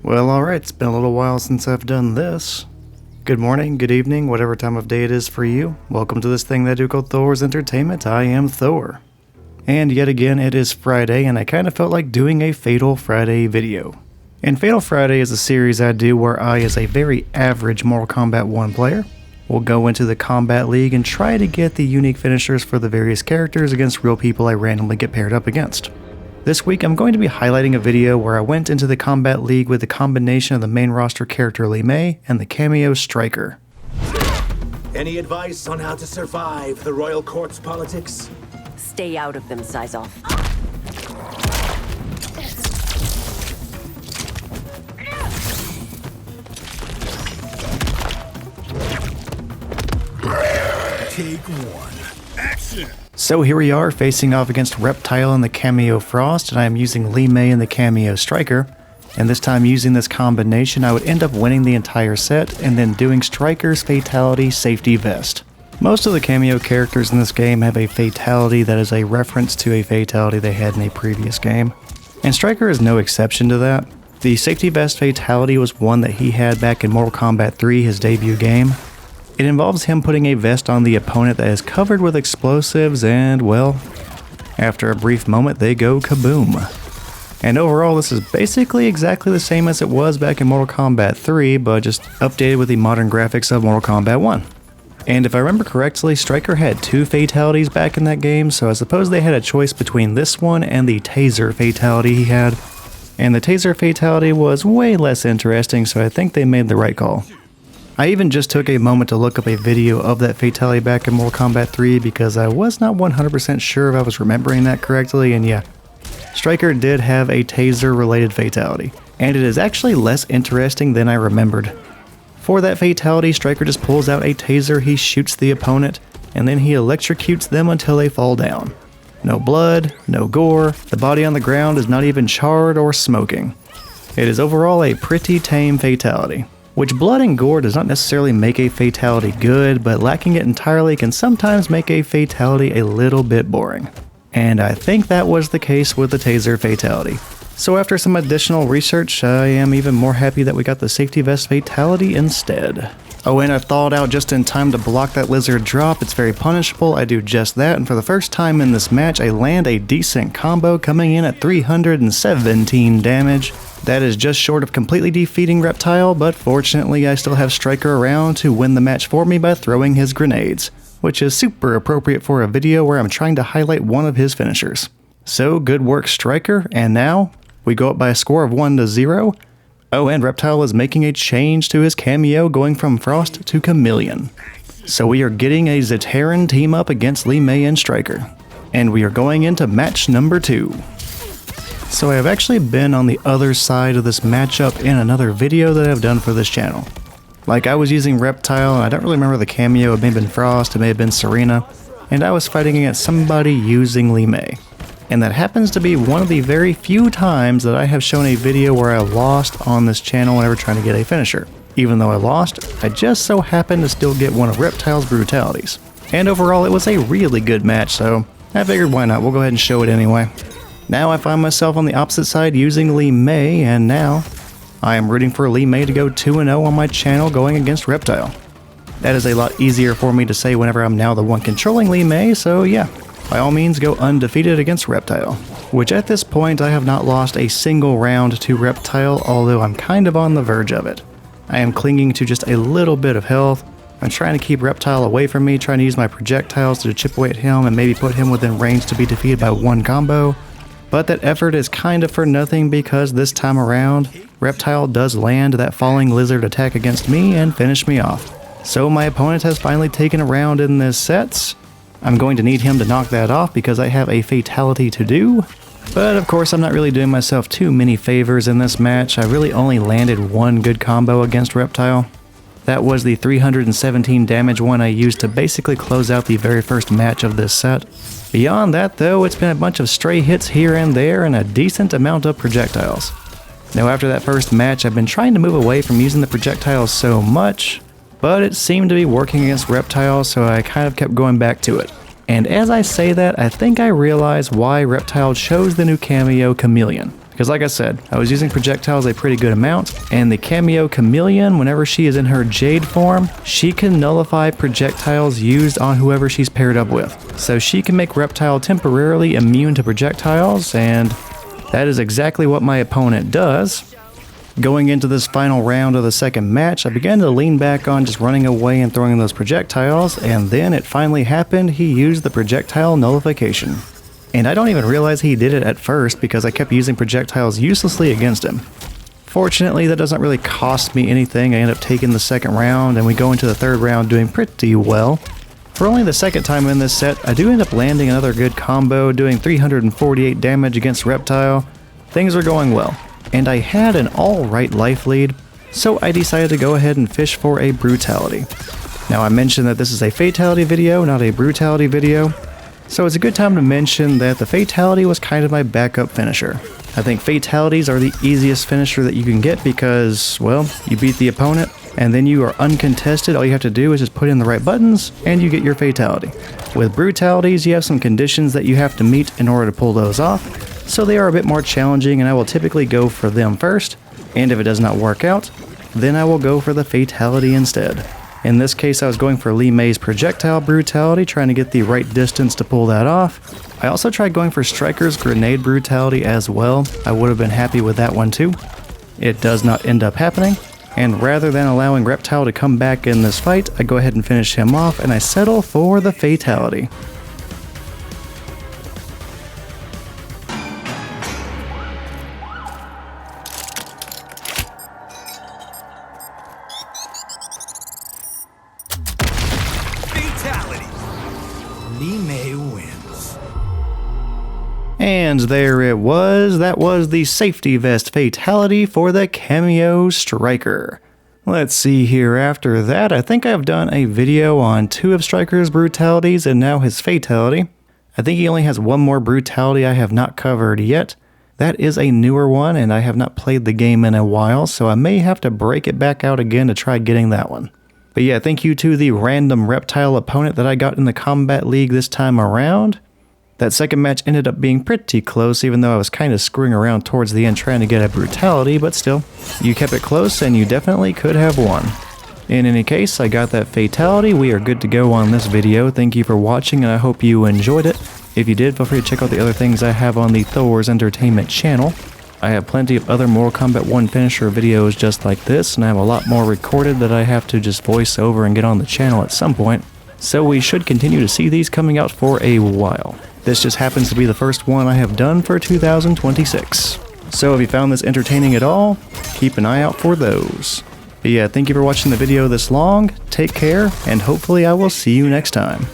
Well, alright, it's been a little while since I've done this. Good morning, good evening, whatever time of day it is for you. Welcome to this thing that I do called Thor's Entertainment. I am Thor. And yet again, it is Friday, and I kind of felt like doing a Fatal Friday video. And Fatal Friday is a series I do where I, as a very average Mortal Kombat 1 player, will go into the Kombat League and try to get the unique finishers for the various characters against real people I randomly get paired up against. This week I'm going to be highlighting a video where I went into the Kombat League with the combination of the main roster character Li Mei and the Kameo Stryker. Any advice on how to survive the royal court's politics? Stay out of them, Sizoff. Take one. Action! So here we are facing off against Reptile and the Kameo Frost, and I am using Li Mei and the Kameo Stryker. And this time using this combination I would end up winning the entire set and then doing Stryker's Fatality Safety Vest. Most of the Kameo characters in this game have a fatality that is a reference to a fatality they had in a previous game. And Stryker is no exception to that. The Safety Vest fatality was one that he had back in Mortal Kombat 3, his debut game. It involves him putting a vest on the opponent that is covered with explosives and, well, after a brief moment they go kaboom. And overall this is basically exactly the same as it was back in Mortal Kombat 3, but just updated with the modern graphics of Mortal Kombat 1. And if I remember correctly, Stryker had 2 fatalities back in that game, so I suppose they had a choice between this one and the Taser fatality he had. And the Taser fatality was way less interesting, so I think they made the right call. I even just took a moment to look up a video of that fatality back in Mortal Kombat 3 because I was not 100% sure if I was remembering that correctly, and yeah, Stryker did have a Taser related fatality, and it is actually less interesting than I remembered. For that fatality, Stryker just pulls out a Taser, he shoots the opponent, and then he electrocutes them until they fall down. No blood, no gore, the body on the ground is not even charred or smoking. It is overall a pretty tame fatality. Which blood and gore does not necessarily make a fatality good, but lacking it entirely can sometimes make a fatality a little bit boring. And I think that was the case with the Taser fatality. So after some additional research, I am even more happy that we got the Safety Vest fatality instead. Oh, and I thawed out just in time to block that lizard drop. It's very punishable, I do just that, and for the first time in this match I land a decent combo coming in at 317 damage. That is just short of completely defeating Reptile, but fortunately I still have Stryker around to win the match for me by throwing his grenades, which is super appropriate for a video where I'm trying to highlight one of his finishers. So good work Stryker, and now we go up by a score of 1-0. Oh, and Reptile is making a change to his cameo going from Frost to Khameleon. So we are getting a Zaterran team up against Li Mei and Stryker. And we are going into match number 2. So I have actually been on the other side of this matchup in another video that I've done for this channel. Like I was using Reptile, and I don't really remember the cameo, it may have been Frost, it may have been Serena, and I was fighting against somebody using Li Mei. And that happens to be one of the very few times that I have shown a video where I lost on this channel whenever trying to get a finisher. Even though I lost, I just so happened to still get one of Reptile's brutalities. And overall it was a really good match, so I figured why not, we'll go ahead and show it anyway. Now I find myself on the opposite side using Li Mei, and now I am rooting for Li Mei to go 2-0 on my channel going against Reptile. That is a lot easier for me to say whenever I'm now the one controlling Li Mei, so yeah, by all means go undefeated against Reptile. Which at this point I have not lost a single round to Reptile, although I'm kind of on the verge of it. I am clinging to just a little bit of health. I'm trying to keep Reptile away from me, trying to use my projectiles to chip away at him and maybe put him within range to be defeated by one combo. But that effort is kind of for nothing because this time around, Reptile does land that falling lizard attack against me and finish me off. So my opponent has finally taken a round in this set. I'm going to need him to knock that off because I have a fatality to do. But of course I'm not really doing myself too many favors in this match. I really only landed one good combo against Reptile. That was the 317 damage one I used to basically close out the very first match of this set. Beyond that though, it's been a bunch of stray hits here and there and a decent amount of projectiles. Now after that first match I've been trying to move away from using the projectiles so much, but it seemed to be working against Reptile, so I kind of kept going back to it. And as I say that, I think I realize why Reptile chose the new Kameo Khameleon. Because like I said, I was using projectiles a pretty good amount, and the Kameo Chameleon, whenever she is in her Jade form, she can nullify projectiles used on whoever she's paired up with. So she can make Reptile temporarily immune to projectiles, and that is exactly what my opponent does. Going into this final round of the second match, I began to lean back on just running away and throwing those projectiles, and then it finally happened. He used the projectile nullification. And I don't even realize he did it at first because I kept using projectiles uselessly against him. Fortunately, that doesn't really cost me anything. I end up taking the second round, and we go into the third round doing pretty well. For only the second time in this set, I do end up landing another good combo, doing 348 damage against Reptile. Things are going well. And I had an alright life lead, so I decided to go ahead and fish for a Brutality. Now I mentioned that this is a Fatality video, not a Brutality video, so it's a good time to mention that the Fatality was kind of my backup finisher. I think Fatalities are the easiest finisher that you can get because, well, you beat the opponent, and then you are uncontested. All you have to do is just put in the right buttons, and you get your Fatality. With Brutalities, you have some conditions that you have to meet in order to pull those off, so they are a bit more challenging, and I will typically go for them first, and if it does not work out, then I will go for the Fatality instead. In this case, I was going for Li Mei's projectile Brutality, trying to get the right distance to pull that off. I also tried going for Stryker's grenade Brutality as well. I would have been happy with that one too. It does not end up happening, and rather than allowing Reptile to come back in this fight, I go ahead and finish him off, and I settle for the Fatality. Li Mei wins. And there it was. That was the safety vest Fatality for the Kameo Stryker. Let's see here after that. I think I've done a video on 2 of Stryker's Brutalities and now his Fatality. I think he only has one more Brutality I have not covered yet. That is a newer one, and I have not played the game in a while, so I may have to break it back out again to try getting that one. But yeah, thank you to the random Reptile opponent that I got in the Kombat League this time around. That second match ended up being pretty close, even though I was kind of screwing around towards the end trying to get a Brutality, but still, you kept it close and you definitely could have won. In any case, I got that Fatality. We are good to go on this video. Thank you for watching, and I hope you enjoyed it. If you did, feel free to check out the other things I have on the Thor's Entertainment channel. I have plenty of other Mortal Kombat 1 finisher videos just like this, and I have a lot more recorded that I have to just voice over and get on the channel at some point. So we should continue to see these coming out for a while. This just happens to be the first one I have done for 2026. So if you found this entertaining at all, keep an eye out for those. But yeah, thank you for watching the video this long, take care, and hopefully I will see you next time.